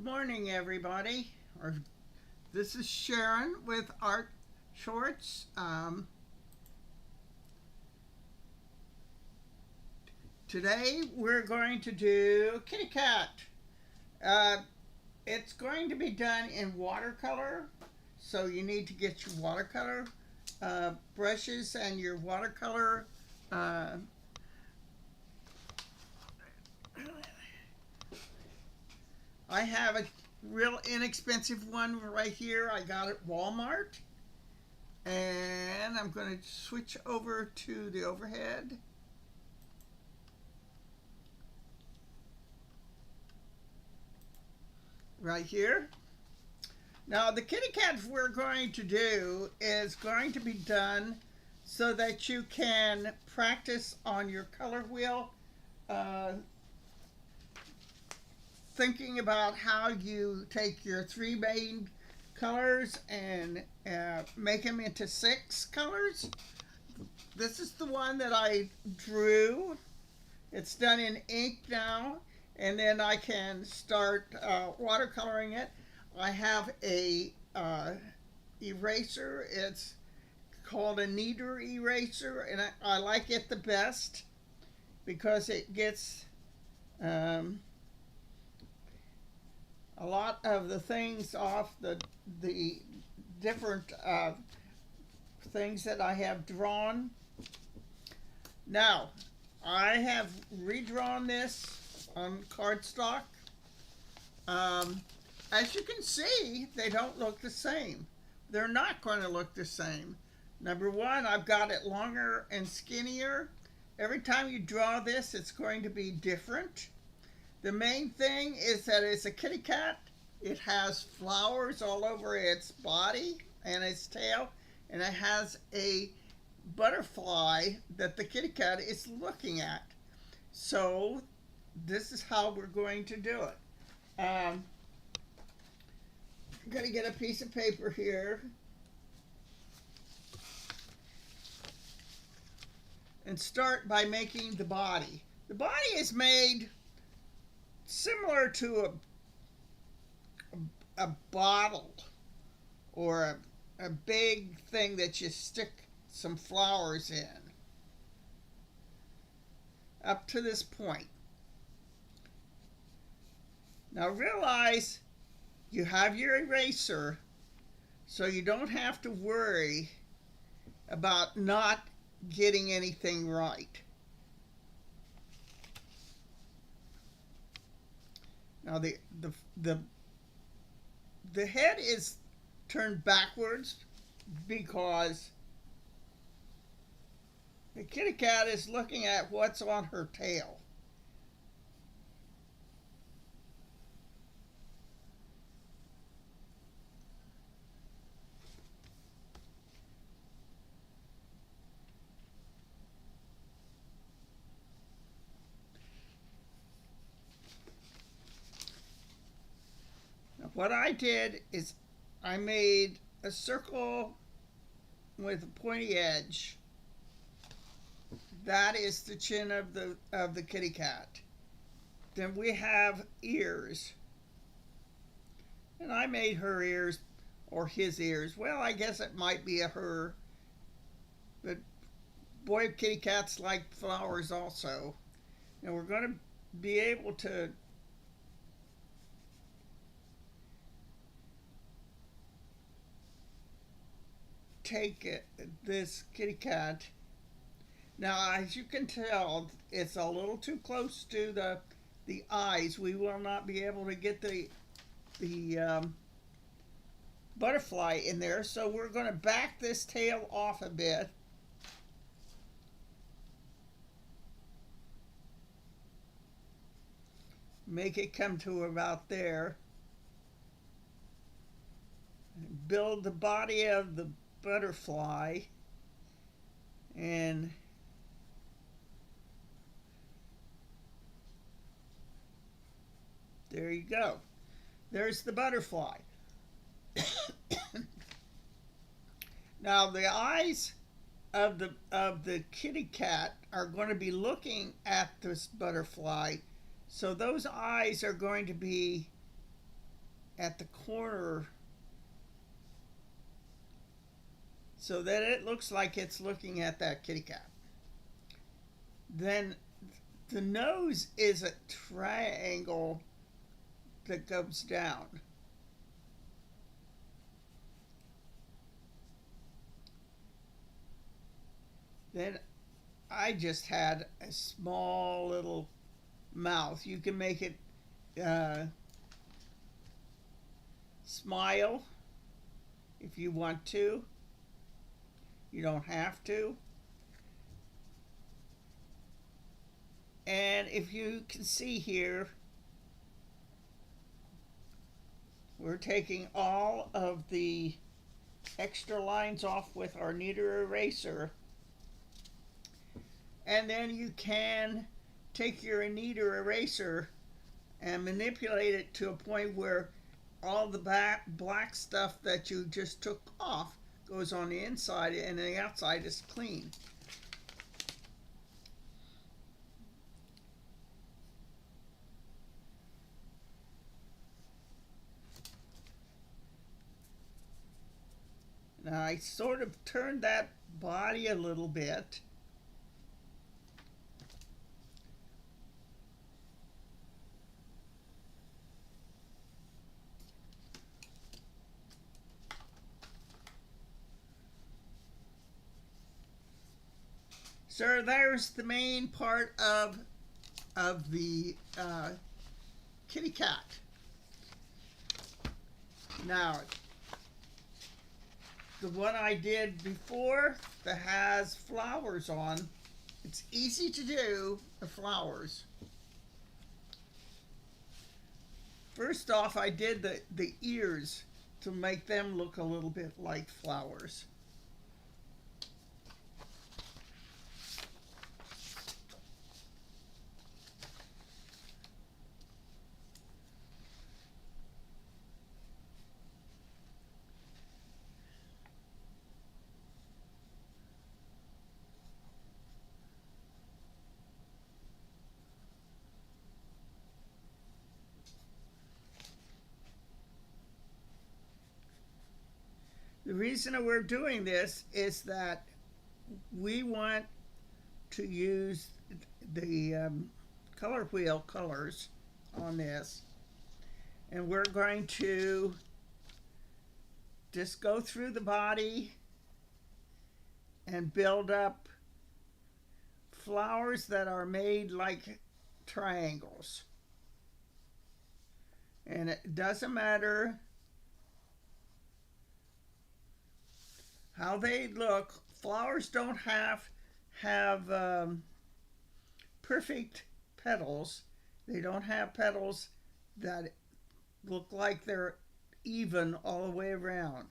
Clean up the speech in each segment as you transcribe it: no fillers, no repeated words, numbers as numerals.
Good morning, everybody. This is Sharon with Art Shorts. Today we're going to do Kitty Cat. Uh, it's going to be done in watercolor, so you need to get your watercolor brushes and your watercolor. I have a real inexpensive one right here. I got it at Walmart. And I'm going to switch over to the overhead. Right here. Now the kitty cat we're going to do is going to be done so that you can practice on your color wheel, thinking about how you take your three main colors and make them into 6 colors. This is the one that I drew. It's done in ink now, and then I can start watercoloring it. I have a eraser. It's called a kneader eraser, and I like it the best because it gets a lot of the things off the different things that I have drawn. Now, I have redrawn this on cardstock. As you can see, they don't look the same. They're not going to look the same. Number one, I've got it longer and skinnier. Every time you draw this, it's going to be different. The main thing is that it's a kitty cat. It has flowers all over its body and its tail, and it has a butterfly that the kitty cat is looking at. So this is how we're going to do it. I'm going to get a piece of paper here and start by making the body. The body is made similar to a bottle or a big thing that you stick some flowers in. Up to this point. Now realize you have your eraser, so you don't have to worry about not getting anything right. Now the head is turned backwards because the kitty cat is looking at what's on her tail. What I did is I made a circle with a pointy edge. That is the chin of the kitty cat. Then we have ears. And I made her ears, or his ears. Well, I guess it might be a her. But boy, kitty cats like flowers also. And we're going to be able to take this kitty cat. Now, as you can tell, it's a little too close to the eyes. We will not be able to get the butterfly in there, so we're going to back this tail off a bit. Make it come to about there. Build the body of the butterfly, and there you go. There's the butterfly. Now the eyes of the kitty cat are going to be looking at this butterfly, so those eyes are going to be at the corner so that it looks like it's looking at that kitty cat. Then the nose is a triangle that goes down. Then I just had a small little mouth. You can make it smile if you want to. You don't have to. And if you can see here, we're taking all of the extra lines off with our kneader eraser. And then you can take your kneader eraser and manipulate it to a point where all the black stuff that you just took off goes on the inside and the outside is clean. Now I sort of turned that body a little bit. So there's the main part of the kitty cat. Now, the one I did before that has flowers on, it's easy to do the flowers. First off, I did the ears to make them look a little bit like flowers. The reason that we're doing this is that we want to use the color wheel colors on this, and we're going to just go through the body and build up flowers that are made like triangles. And it doesn't matter how they look. Flowers don't have perfect petals. They don't have petals that look like they're even all the way around.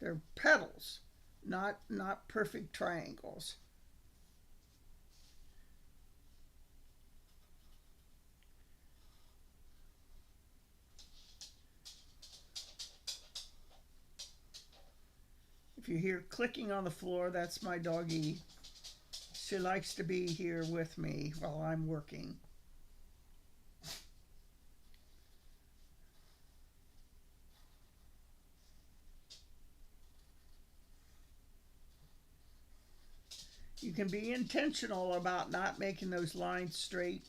They're petals, not perfect triangles. If you hear clicking on the floor, that's my doggie. She likes to be here with me while I'm working. You can be intentional about not making those lines straight.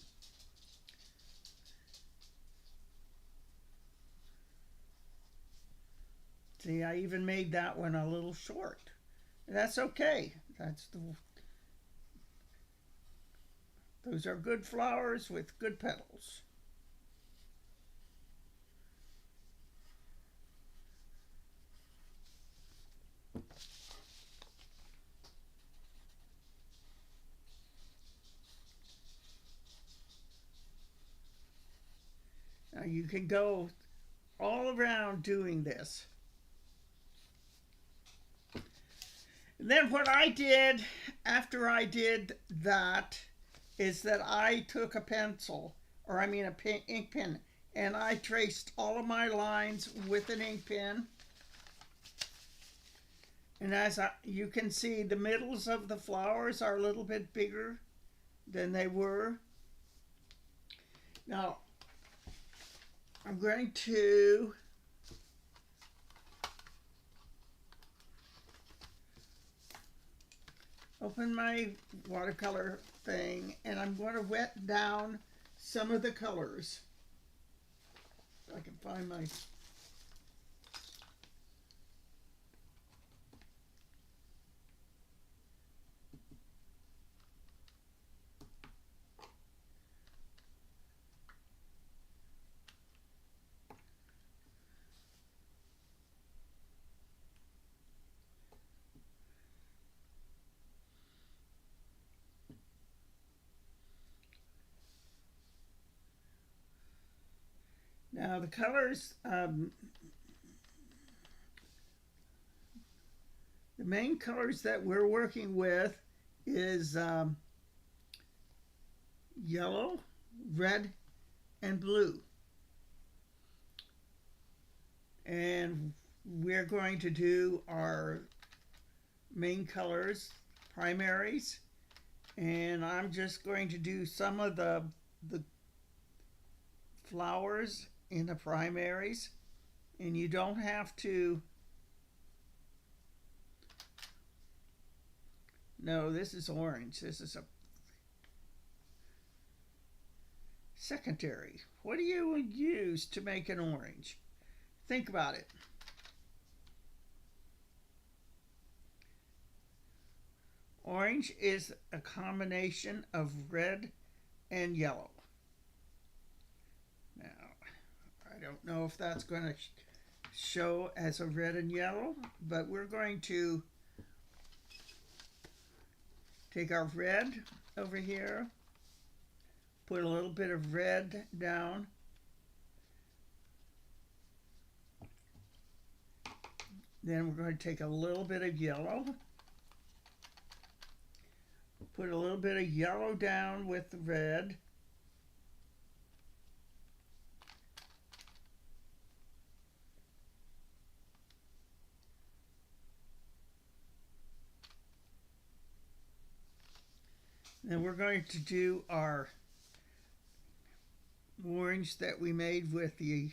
See, I even made that one a little short. That's okay. Those are good flowers with good petals. Now you can go all around doing this. And then what I did after I did that is that I took a pencil, or I mean a ink pen, and I traced all of my lines with an ink pen. And as you can see, the middles of the flowers are a little bit bigger than they were. Now, I'm going to open my watercolor thing, and I'm going to wet down some of the colors. If I can find my... Now the colors, the main colors that we're working with is yellow, red, and blue. And we're going to do our main colors, primaries, and I'm just going to do some of the flowers in the primaries, and you don't have to... No, this is orange. This is a secondary. What do you use to make an orange? Think about it. Orange is a combination of red and yellow. Now, I don't know if that's going to show as a red and yellow, but we're going to take our red over here, put a little bit of red down, then we're going to take a little bit of yellow, put a little bit of yellow down with the red, then we're going to do our orange that we made with the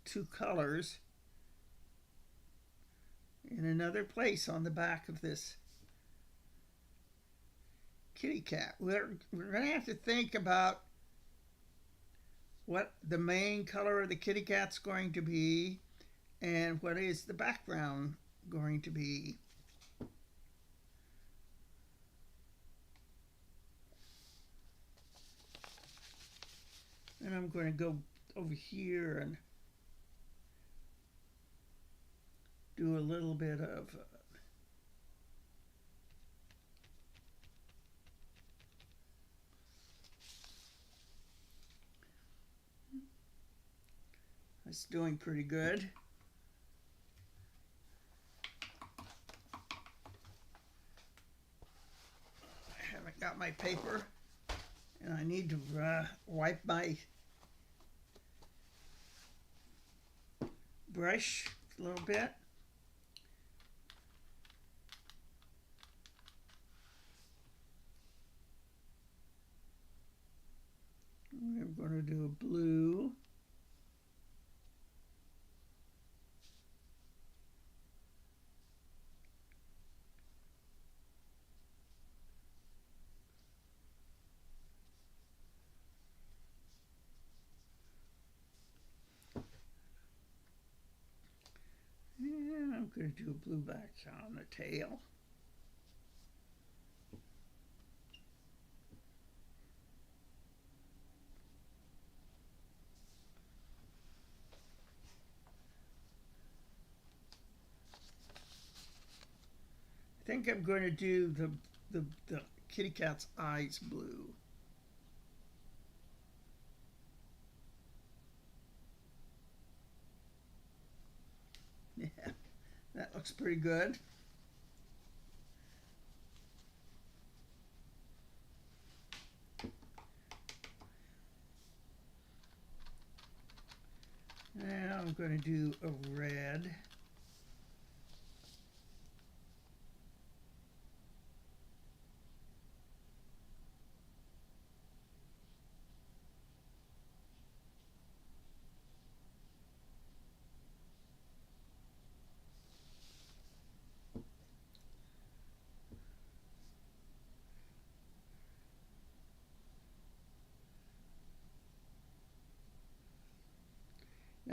two colors in another place on the back of this kitty cat. We're going to have to think about what the main color of the kitty cat's going to be and what is the background going to be. And I'm going to go over here and do a little bit of it's doing pretty good. I haven't got my paper, and I need to wipe my brush a little bit. We're going to do a blue. And I'm going to do a blue back on the tail. I think I'm going to do the kitty cat's eyes blue. Yeah, that looks pretty good. Now I'm going to do a red.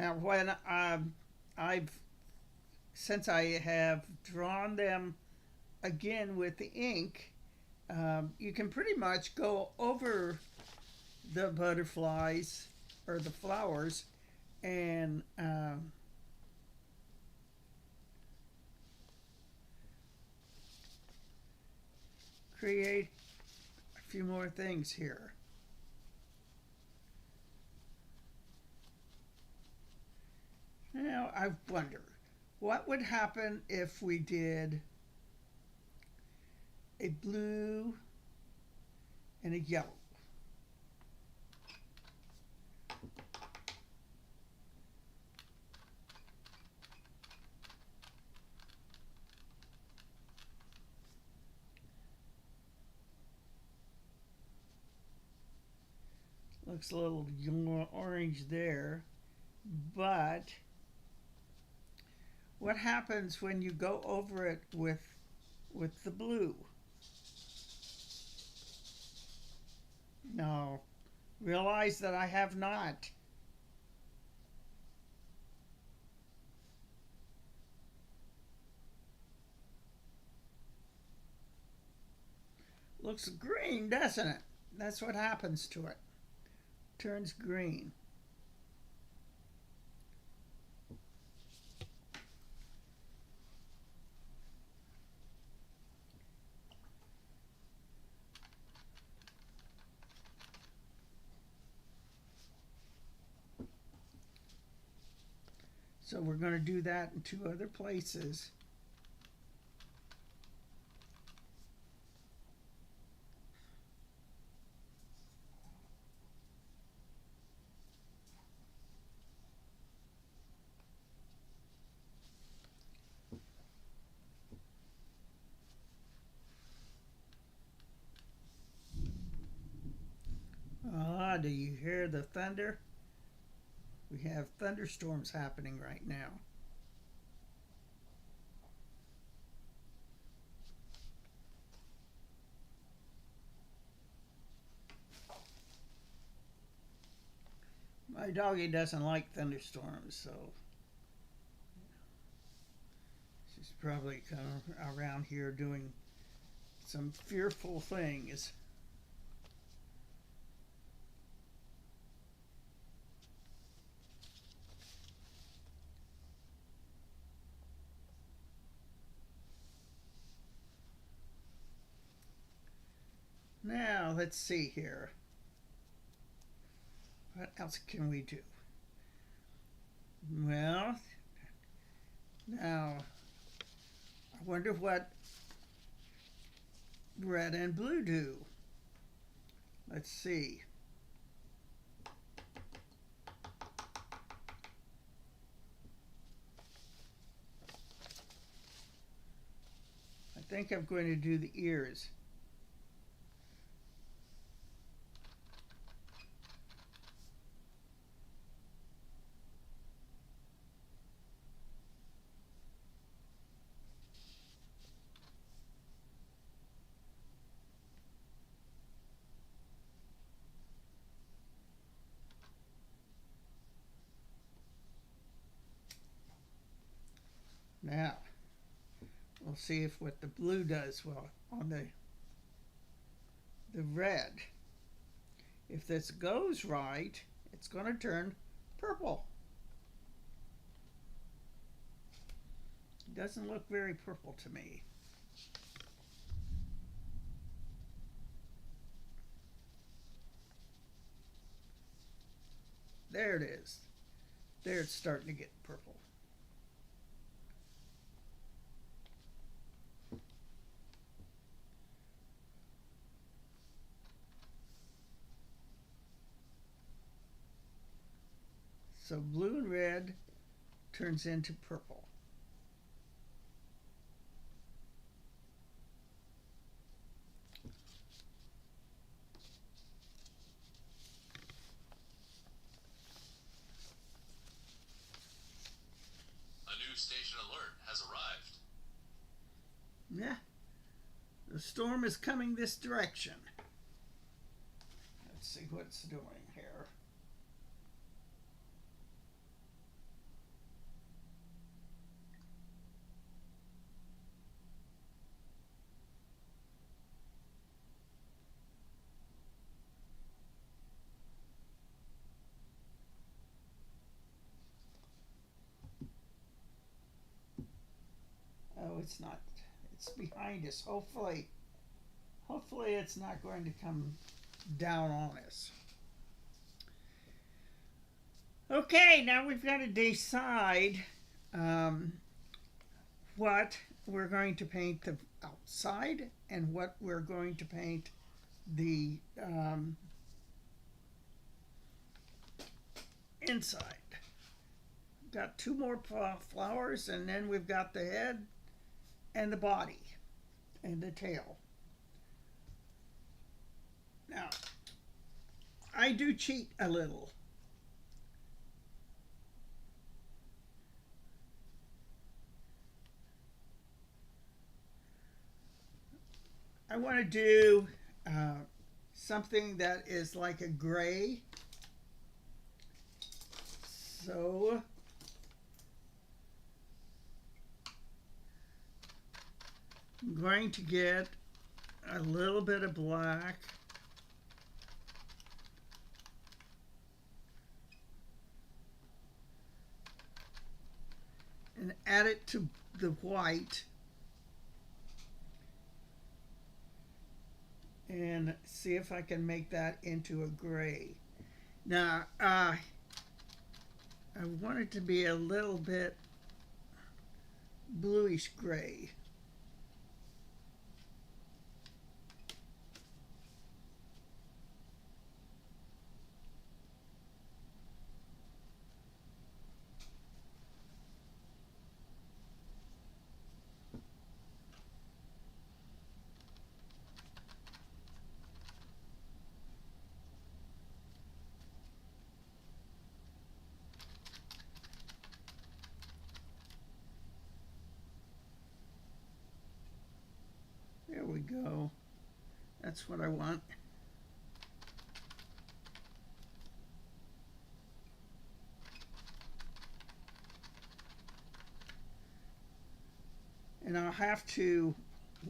Now, when I've since I have drawn them again with the ink, you can pretty much go over the butterflies or the flowers and create a few more things here. Now, I wonder what would happen if we did a blue and a yellow. Looks a little orange there, but what happens when you go over it with the blue? No, realize that I have not. Looks green, doesn't it? That's what happens to it. Turns green. So we're going to do that in two other places. Ah, do you hear the thunder? We have thunderstorms happening right now. My doggie doesn't like thunderstorms, so she's probably around here doing some fearful things. Now, let's see here. What else can we do? Well, now, I wonder what red and blue do. Let's see. I think I'm going to do the ears. Now, we'll see if what the blue does well on the red. If this goes right, it's going to turn purple. It doesn't look very purple to me. There it is. There it's starting to get purple. So blue and red turns into purple. A new station alert has arrived. Yeah, the storm is coming this direction. Let's see what it's doing here. it's not. It's behind us. Hopefully it's not going to come down on us. Okay, now we've got to decide what we're going to paint the outside and what we're going to paint the inside. Got two more flowers, and then we've got the head and the body and the tail. Now, I do cheat a little. I want to do something that is like a gray. So I'm going to get a little bit of black. And add it to the white. And see if I can make that into a gray. Now, I want it to be a little bit bluish gray. There we go. That's what I want. And I'll have to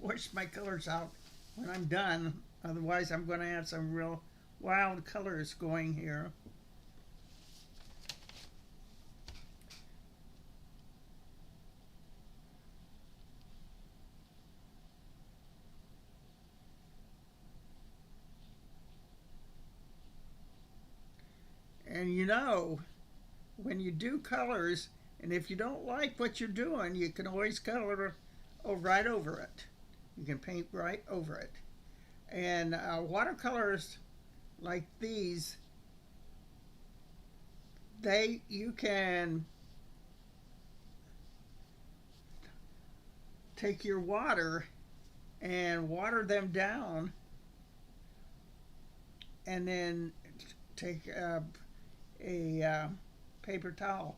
wash my colors out when I'm done. Otherwise, I'm going to have some real wild colors going here. And you know, when you do colors, and if you don't like what you're doing, you can always color right over it. You can paint right over it. And watercolors like these, you can take your water and water them down, and then take a paper towel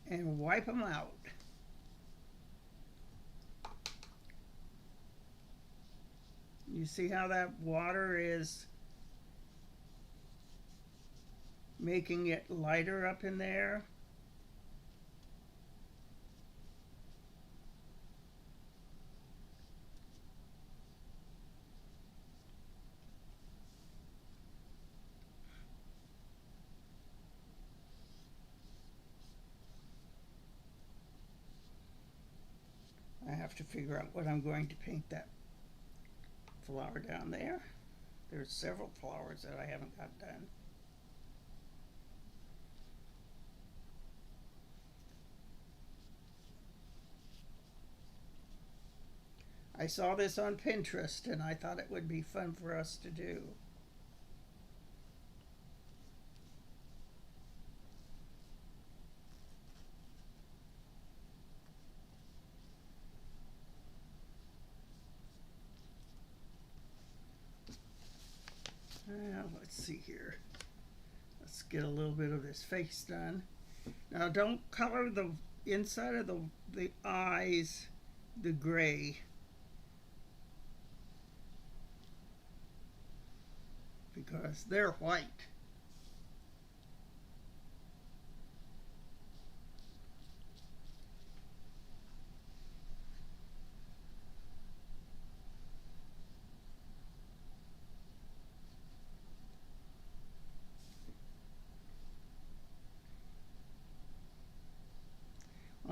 and wipe them out. You see how that water is making it lighter up in there? I have to figure out what I'm going to paint that flower down there. There's several flowers that I haven't got done. I saw this on Pinterest and I thought it would be fun for us to do. Let's see here. Let's get a little bit of this face done. Now don't color the inside of the eyes the gray, because they're white.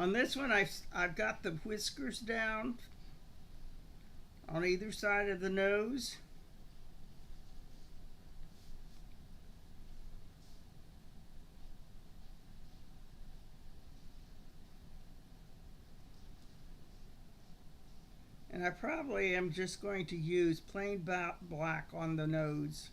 On this one, I've got the whiskers down on either side of the nose. And I probably am just going to use plain black on the nose.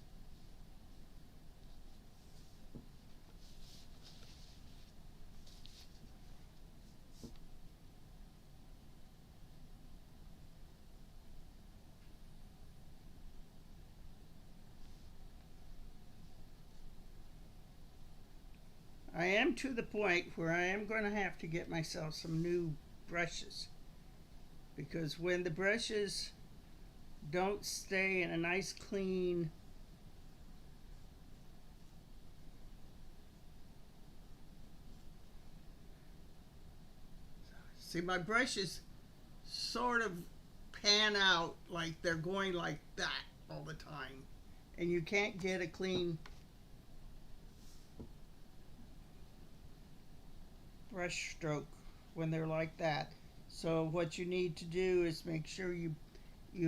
I am to the point where I am going to have to get myself some new brushes, because when the brushes don't stay in a nice clean see, my brushes sort of pan out like they're going like that all the time, and you can't get a clean brush stroke when they're like that. So what you need to do is make sure you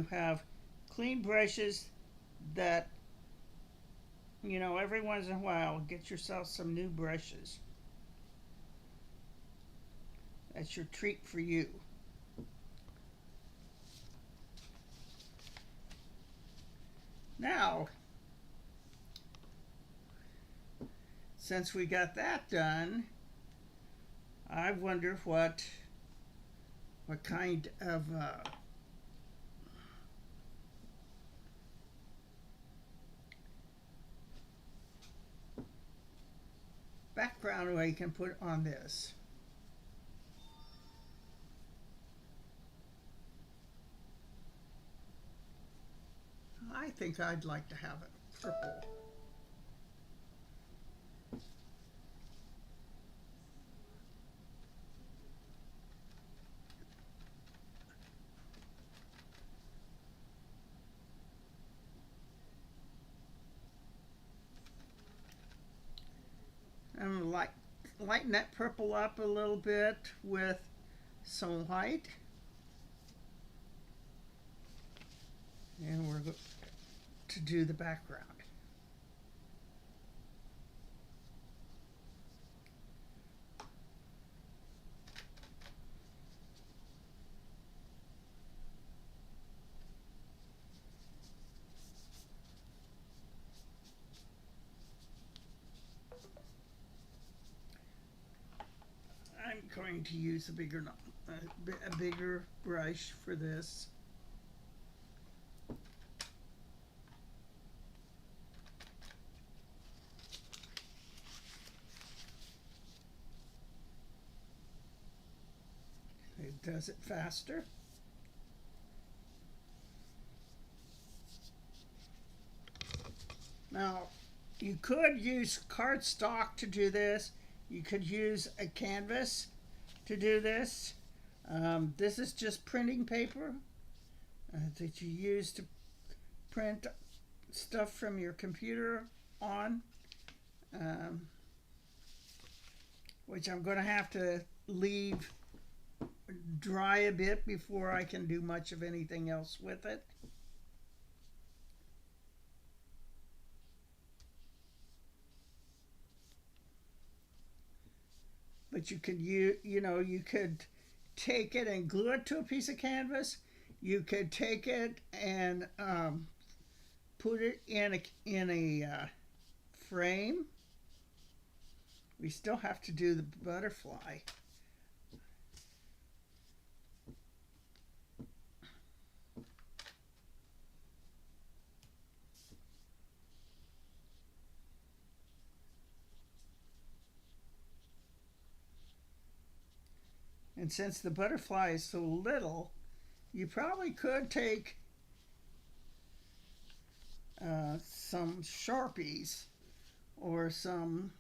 have clean brushes that, every once in a while get yourself some new brushes. That's your treat for you. Now, since we got that done, I wonder what kind of background I can put on this. I think I'd like to have it purple. I'm lighten that purple up a little bit with some white. And we're going to do the background. I'm going to use a bigger brush for this. It does it faster. Now, you could use cardstock to do this. You could use a canvas to do this. This is just printing paper that you use to print stuff from your computer on, which I'm going to have to leave dry a bit before I can do much of anything else with it. But you could you could take it and glue it to a piece of canvas. You could take it and put it in a frame. We still have to do the butterfly. And since the butterfly is so little, you probably could take some Sharpies or some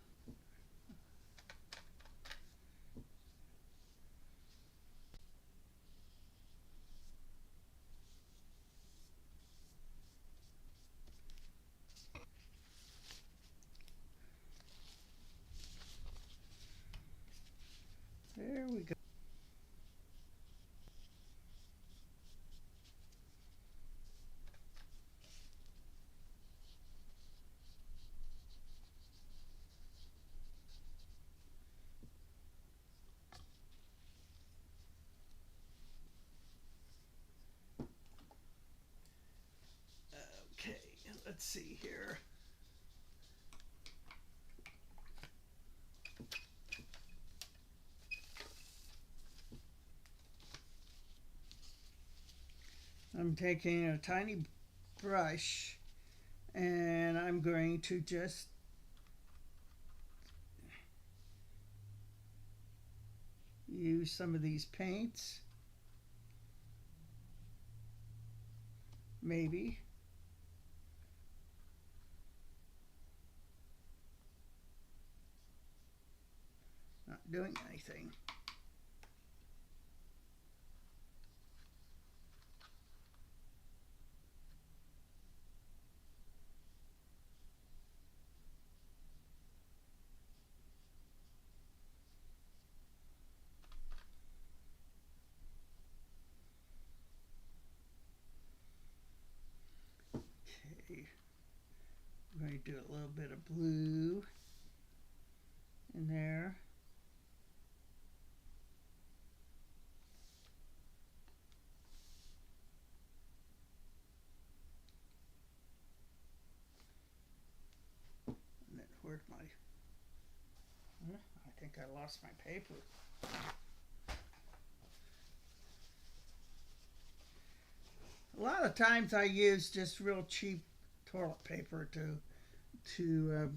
there we go. let's see here. I'm taking a tiny brush and I'm going to just use some of these paints. Maybe. Not doing anything. Okay. I'm going to do a little bit of blue in there. And then where's my... I think I lost my paper. A lot of times I use just real cheap toilet paper to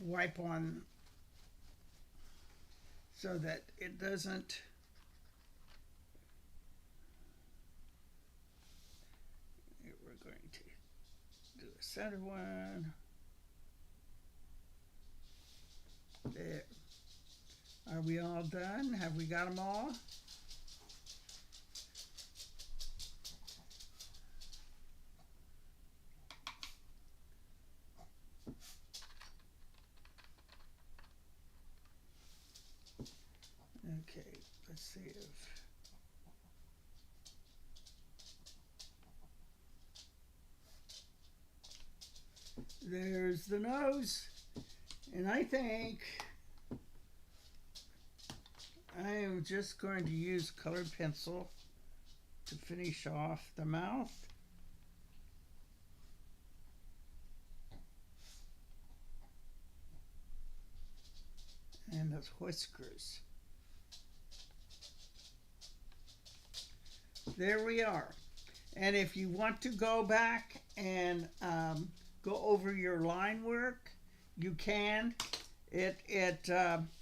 wipe on so that it doesn't we're going to do a center one there. Are we all done? Have we got them all? Okay, let's see if there's the nose, and I think I am just going to use colored pencil to finish off the mouth. And those whiskers. There we are. And if you want to go back and go over your line work, you can.